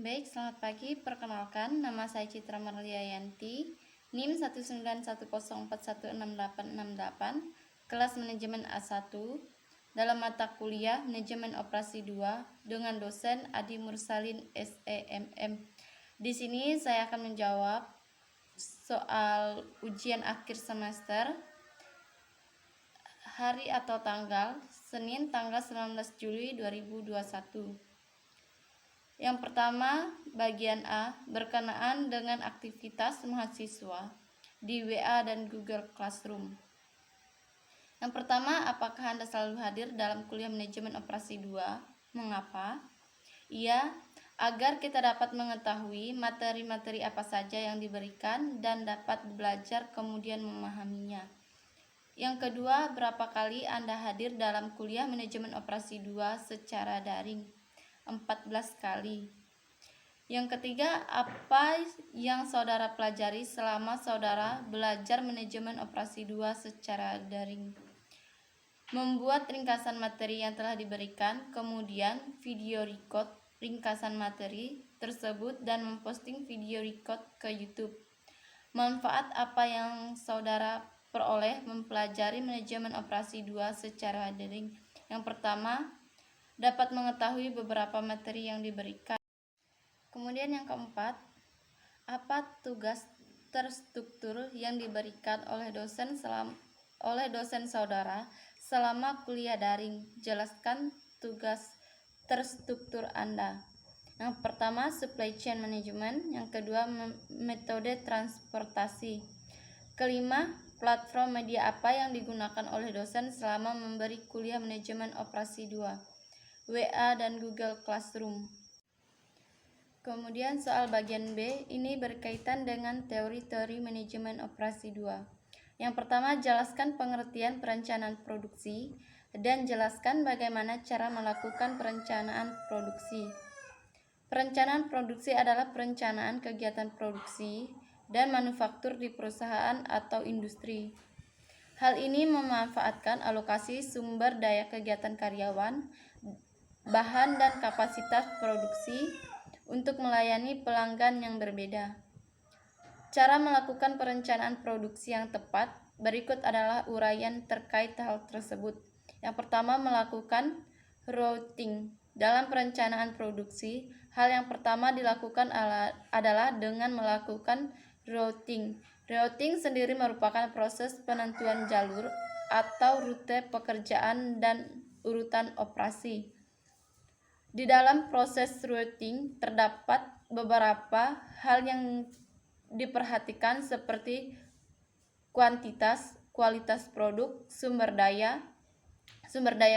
Baik, selamat pagi. Perkenalkan, nama saya Citra Marliayanti, NIM 19104168868, kelas manajemen A1, dalam mata kuliah Manajemen Operasi 2 dengan dosen Adi Mursalin SEMM. Di sini saya akan menjawab soal ujian akhir semester hari atau tanggal Senin tanggal 19 Juli 2021. Yang pertama, bagian A, berkenaan dengan aktivitas mahasiswa di WA dan Google Classroom. Yang pertama, apakah Anda selalu hadir dalam kuliah manajemen operasi 2? Mengapa? Iya, agar kita dapat mengetahui materi-materi apa saja yang diberikan dan dapat belajar kemudian memahaminya. Yang kedua, berapa kali Anda hadir dalam kuliah manajemen operasi 2 secara daring? 14 kali. Yang ketiga, apa yang saudara pelajari selama saudara belajar manajemen operasi 2 secara daring? Membuat ringkasan materi yang telah diberikan, kemudian video record ringkasan materi tersebut dan memposting video record ke YouTube. Manfaat apa yang saudara peroleh mempelajari manajemen operasi 2 secara daring? Yang pertama, dapat mengetahui beberapa materi yang diberikan. Kemudian yang keempat, apa tugas terstruktur yang diberikan oleh dosen saudara selama kuliah daring? Jelaskan tugas terstruktur Anda. Yang pertama, supply chain management. Yang kedua, metode transportasi. Kelima, platform media apa yang digunakan oleh dosen selama memberi kuliah manajemen operasi 2? WA dan Google Classroom. Kemudian soal bagian B, ini berkaitan dengan teori-teori manajemen operasi 2. Yang pertama, jelaskan pengertian perencanaan produksi dan jelaskan bagaimana cara melakukan perencanaan produksi. Perencanaan produksi adalah perencanaan kegiatan produksi dan manufaktur di perusahaan atau industri. Hal ini memanfaatkan alokasi sumber daya kegiatan karyawan, bahan dan kapasitas produksi untuk melayani pelanggan yang berbeda. Cara melakukan perencanaan produksi yang tepat berikut adalah uraian terkait hal tersebut. Yang pertama, melakukan routing. Dalam perencanaan produksi, hal yang pertama dilakukan adalah dengan melakukan routing. Routing sendiri merupakan proses penentuan jalur atau rute pekerjaan dan urutan operasi. Di dalam proses routing terdapat beberapa hal yang diperhatikan seperti kuantitas, kualitas produk, sumber daya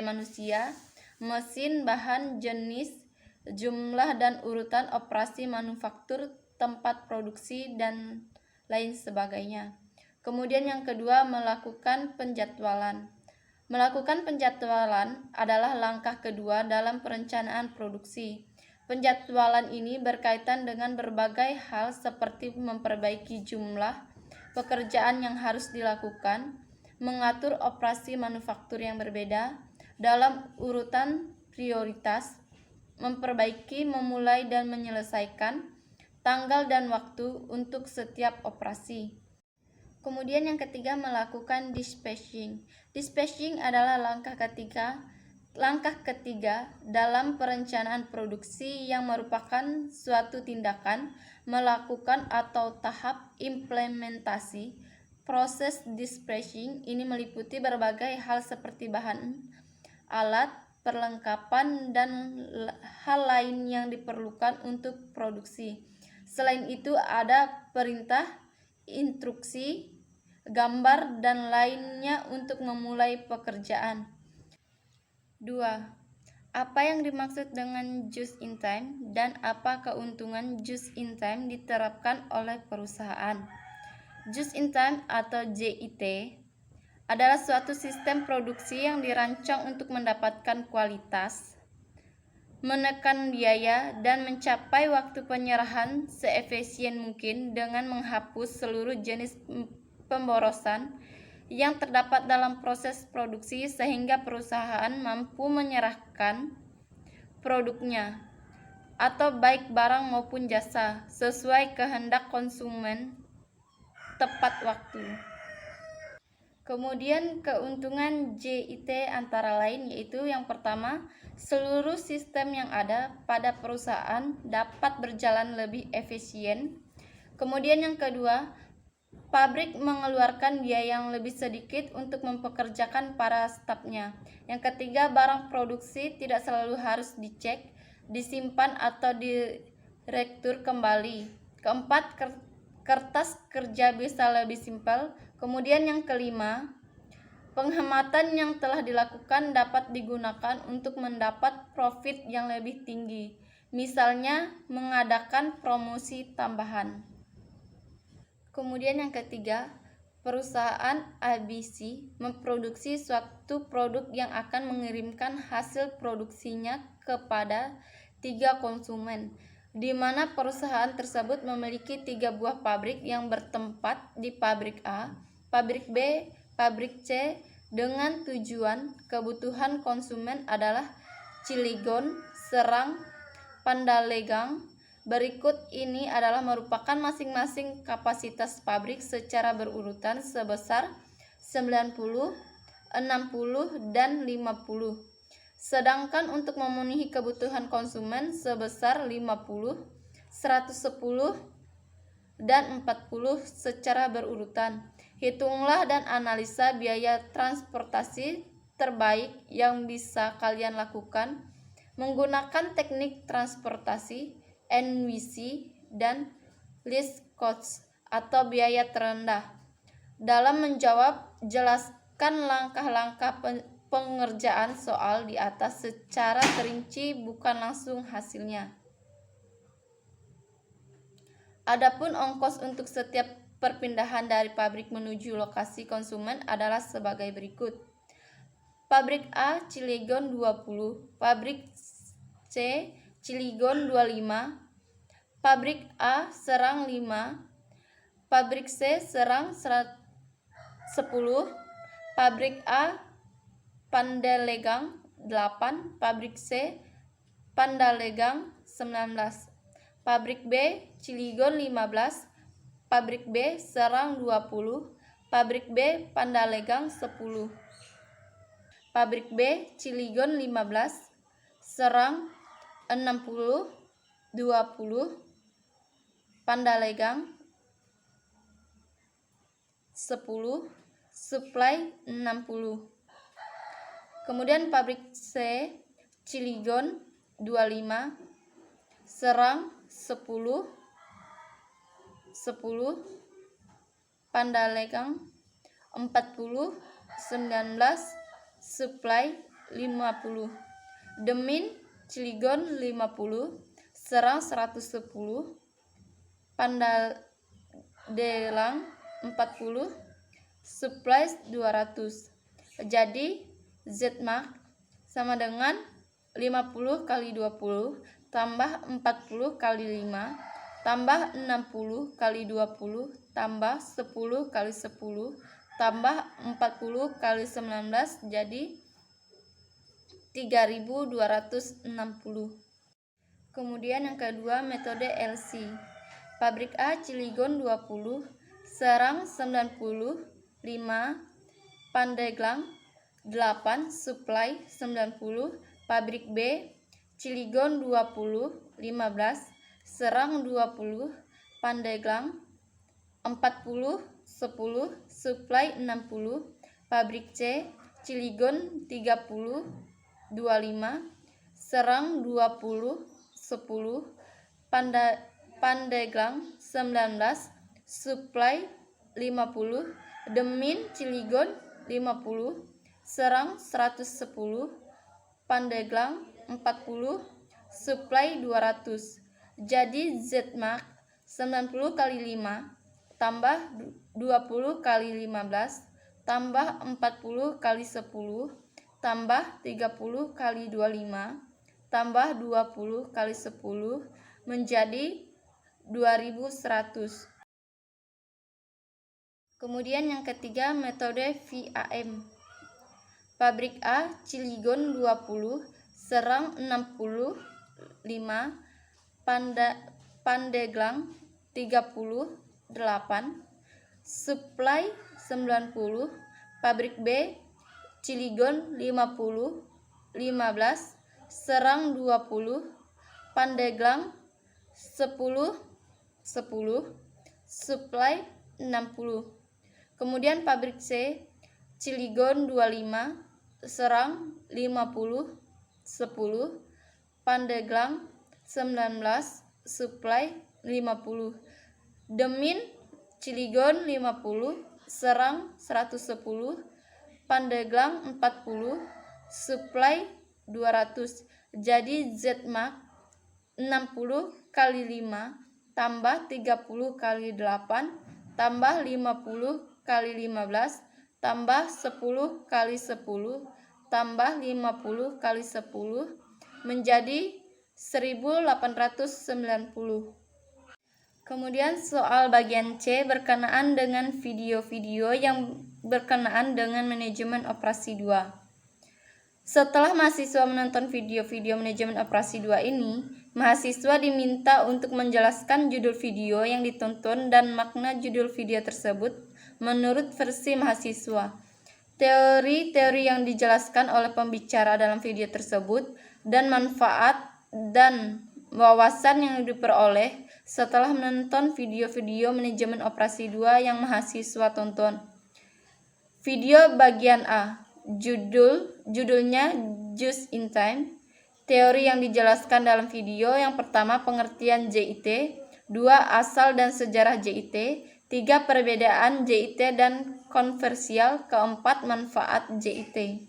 manusia, mesin, bahan, jenis, jumlah dan urutan operasi manufaktur, tempat produksi, dan lain sebagainya. Kemudian yang kedua, melakukan penjadwalan. Melakukan penjadwalan adalah langkah kedua dalam perencanaan produksi. Penjadwalan ini berkaitan dengan berbagai hal seperti memperbaiki jumlah pekerjaan yang harus dilakukan, mengatur operasi manufaktur yang berbeda dalam urutan prioritas, memperbaiki, memulai, dan menyelesaikan tanggal dan waktu untuk setiap operasi. Kemudian yang ketiga, melakukan dispatching. Dispatching adalah langkah ketiga dalam perencanaan produksi yang merupakan suatu tindakan, melakukan atau tahap implementasi. Proses dispatching ini meliputi berbagai hal seperti bahan, alat, perlengkapan, dan hal lain yang diperlukan untuk produksi. Selain itu ada perintah, instruksi, gambar, dan lainnya untuk memulai pekerjaan. 2. Apa yang dimaksud dengan just in time dan apa keuntungan just in time diterapkan oleh perusahaan? Just in time atau JIT adalah suatu sistem produksi yang dirancang untuk mendapatkan kualitas, menekan biaya, dan mencapai waktu penyerahan seefisien mungkin dengan menghapus seluruh jenis pemborosan yang terdapat dalam proses produksi sehingga perusahaan mampu menyerahkan produknya atau baik barang maupun jasa sesuai kehendak konsumen tepat waktu. Kemudian keuntungan JIT antara lain yaitu yang pertama, seluruh sistem yang ada pada perusahaan dapat berjalan lebih efisien. Kemudian yang kedua, pabrik mengeluarkan biaya yang lebih sedikit untuk mempekerjakan para stafnya. Yang ketiga, barang produksi tidak selalu harus dicek, disimpan atau direktur kembali. Keempat, kertas kerja bisa lebih simpel. Kemudian yang kelima, penghematan yang telah dilakukan dapat digunakan untuk mendapat profit yang lebih tinggi. Misalnya mengadakan promosi tambahan. Kemudian yang ketiga, perusahaan ABC memproduksi suatu produk yang akan mengirimkan hasil produksinya kepada 3 konsumen, di mana perusahaan tersebut memiliki 3 buah pabrik yang bertempat di pabrik A, pabrik B, pabrik C, dengan tujuan kebutuhan konsumen adalah Cilegon, Serang, Pandalengang. Berikut ini adalah merupakan masing-masing kapasitas pabrik secara berurutan sebesar 90, 60, dan 50. Sedangkan untuk memenuhi kebutuhan konsumen sebesar 50, 110, dan 40 secara berurutan. Hitunglah dan analisa biaya transportasi terbaik yang bisa kalian lakukan menggunakan teknik transportasi NWC dan least cost atau biaya terendah. Dalam menjawab, jelaskan langkah-langkah pengerjaan soal di atas secara terinci, bukan langsung hasilnya. Adapun ongkos untuk setiap perpindahan dari pabrik menuju lokasi konsumen adalah sebagai berikut. Pabrik A Cilegon 20, pabrik C Cilegon 25, pabrik A Serang 5, pabrik C Serang 10, pabrik A Pandalengang 8, pabrik C Pandalengang 19, pabrik B Cilegon 15, pabrik B Serang 20, pabrik B Pandalengang 10, pabrik B Cilegon 15, Serang 60, 20, Pandalengang 10, supply 60. Kemudian pabrik C Cilegon 25, Serang 10, 10, Pandalengang 40, 19, supply 50. Demin Cilegon 50, Serang 110, Pandalengang 40, supply 200. Jadi Z-Mark sama dengan 50 kali 20 tambah 40 kali 5 tambah 60 kali 20 tambah 10 kali 10 tambah 40 kali 19 jadi 3260. Kemudian yang kedua, metode LC. Pabrik A Cilegon 20, Serang 90, 5, Pandeglang 8, supply 90, pabrik B Cilegon 20, 15, Serang 20, Pandeglang 40, 10, supply 60, pabrik C Cilegon 30, 25, Serang 20, 10, Pandeglang 19, supply 50, Demin Cilegon 50, Serang 110, Pandeglang 40, supply 200. Jadi Z-Mark 90 kali 5 tambah 20 kali 15 tambah 40 kali 10 tambah 30 kali 25 tambah 20 kali 10 menjadi 2100. Kemudian yang ketiga, metode VAM. Pabrik A Cilegon 20, Serang 60, 5, Pandeglang 38, Supply 90, Pabrik B, Cilegon 50, 15, Serang 20, Pandeglang 10, 10, Supply 60. Kemudian Pabrik C, Cilegon 25, Serang 50, 10, Pandeglang 19, Supply 50. Demin, Cilegon 50, Serang 110, Pandeglang 40, Supply 200. Jadi ZMAK 60 kali 5 tambah 30 kali 8 tambah 50 kali 15 tambah 10 kali 10 tambah 50 kali 10 menjadi 1890. Kemudian soal bagian C berkenaan dengan video-video yang berkenaan dengan manajemen operasi 2. Setelah mahasiswa menonton video-video manajemen operasi 2 ini, mahasiswa diminta untuk menjelaskan judul video yang ditonton dan makna judul video tersebut menurut versi mahasiswa. Teori-teori yang dijelaskan oleh pembicara dalam video tersebut dan manfaat dan wawasan yang diperoleh setelah menonton video-video manajemen operasi 2 yang mahasiswa tonton. Video bagian A, judulnya Just in Time. Teori yang dijelaskan dalam video: yang pertama, pengertian JIT, 2, asal dan sejarah JIT, 3, perbedaan JIT dan konversial, keempat, manfaat JIT.